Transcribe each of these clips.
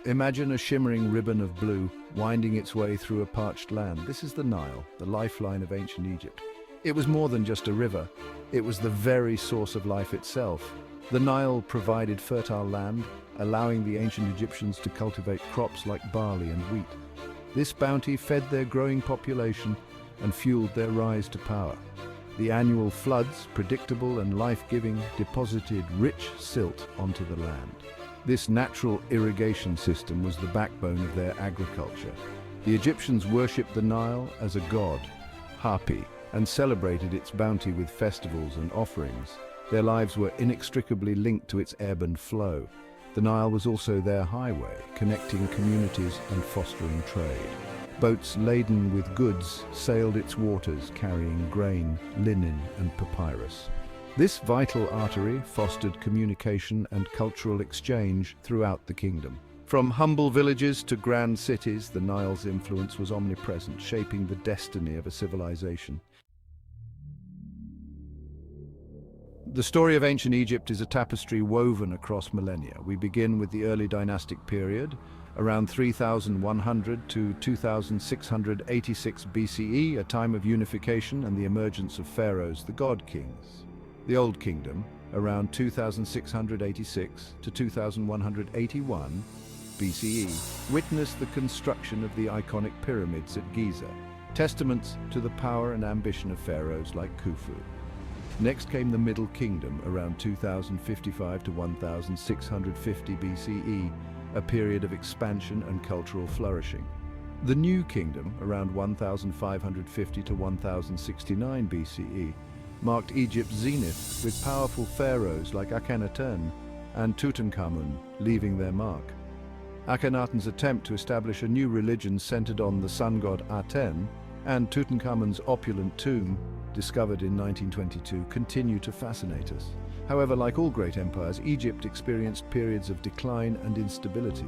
Imagine a shimmering ribbon of blue winding its way through a parched land. This is the Nile, the lifeline of ancient Egypt. It was more than just a river. It was the very source of life itself. The Nile provided fertile land, allowing the ancient Egyptians to cultivate crops like barley and wheat. This bounty fed their growing population and fueled their rise to power. The annual floods, predictable and life-giving, deposited rich silt onto the land. This natural irrigation system was the backbone of their agriculture. The Egyptians worshipped the Nile as a god, Hapi, and celebrated its bounty with festivals and offerings. Their lives were inextricably linked to its ebb and flow. The Nile was also their highway, connecting communities and fostering trade. Boats laden with goods sailed its waters, carrying grain, linen, and papyrus. This vital artery fostered communication and cultural exchange throughout the kingdom. From humble villages to grand cities, the Nile's influence was omnipresent, shaping the destiny of a civilization. The story of ancient Egypt is a tapestry woven across millennia. We begin with the Early Dynastic Period, around 3100 to 2686 BCE, a time of unification and the emergence of pharaohs, the god kings. The Old Kingdom, around 2686 to 2181 BCE, witnessed the construction of the iconic pyramids at Giza, testaments to the power and ambition of pharaohs like Khufu. Next came the Middle Kingdom, around 2055 to 1650 BCE, a period of expansion and cultural flourishing. The New Kingdom, around 1550 to 1069 BCE, marked Egypt's zenith, with powerful pharaohs like Akhenaten and Tutankhamun leaving their mark. Akhenaten's attempt to establish a new religion centered on the sun god Aten and Tutankhamun's opulent tomb, discovered in 1922, continue to fascinate us. However, like all great empires, Egypt experienced periods of decline and instability.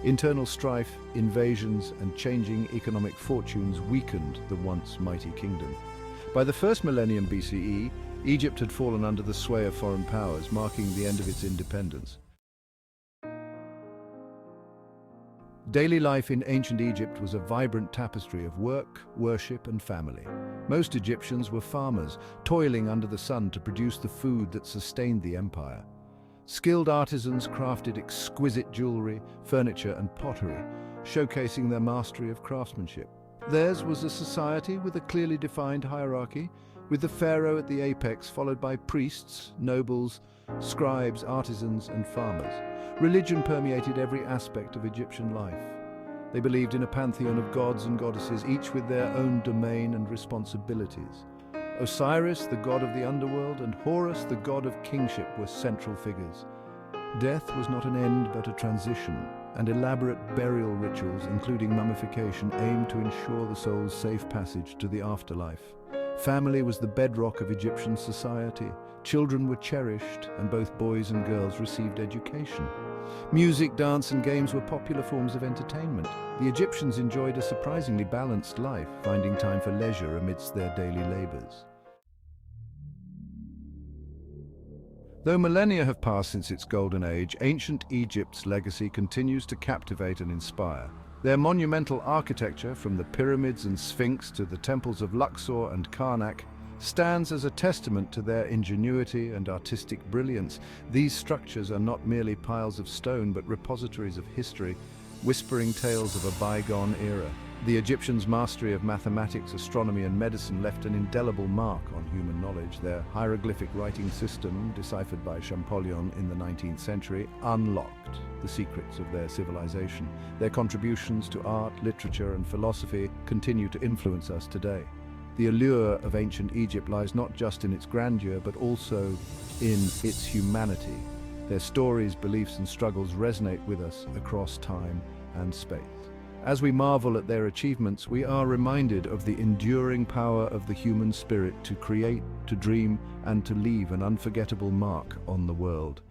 Internal strife, invasions, and changing economic fortunes weakened the once mighty kingdom. By the first millennium BCE, Egypt had fallen under the sway of foreign powers, marking the end of its independence. Daily life in ancient Egypt was a vibrant tapestry of work, worship, and family. Most Egyptians were farmers, toiling under the sun to produce the food that sustained the empire. Skilled artisans crafted exquisite jewelry, furniture, and pottery, showcasing their mastery of craftsmanship. Theirs was a society with a clearly defined hierarchy, with the pharaoh at the apex, followed by priests, nobles, scribes, artisans, and farmers. Religion permeated every aspect of Egyptian life. They believed in a pantheon of gods and goddesses, each with their own domain and responsibilities. Osiris, the god of the underworld, and Horus, the god of kingship, were central figures. Death was not an end but a transition, and elaborate burial rituals, including mummification, aimed to ensure the soul's safe passage to the afterlife. Family was the bedrock of Egyptian society. Children were cherished, and both boys and girls received education. Music, dance, and games were popular forms of entertainment. The Egyptians enjoyed a surprisingly balanced life, finding time for leisure amidst their daily labors. Though millennia have passed since its golden age, ancient Egypt's legacy continues to captivate and inspire. Their monumental architecture, from the pyramids and Sphinx to the temples of Luxor and Karnak, stands as a testament to their ingenuity and artistic brilliance. These structures are not merely piles of stone, but repositories of history, whispering tales of a bygone era. The Egyptians' mastery of mathematics, astronomy, and medicine left an indelible mark on human knowledge. Their hieroglyphic writing system, deciphered by Champollion in the 19th century, unlocked the secrets of their civilization. Their contributions to art, literature, and philosophy continue to influence us today. The allure of ancient Egypt lies not just in its grandeur, but also in its humanity. Their stories, beliefs, and struggles resonate with us across time and space. As we marvel at their achievements, we are reminded of the enduring power of the human spirit to create, to dream, and to leave an unforgettable mark on the world.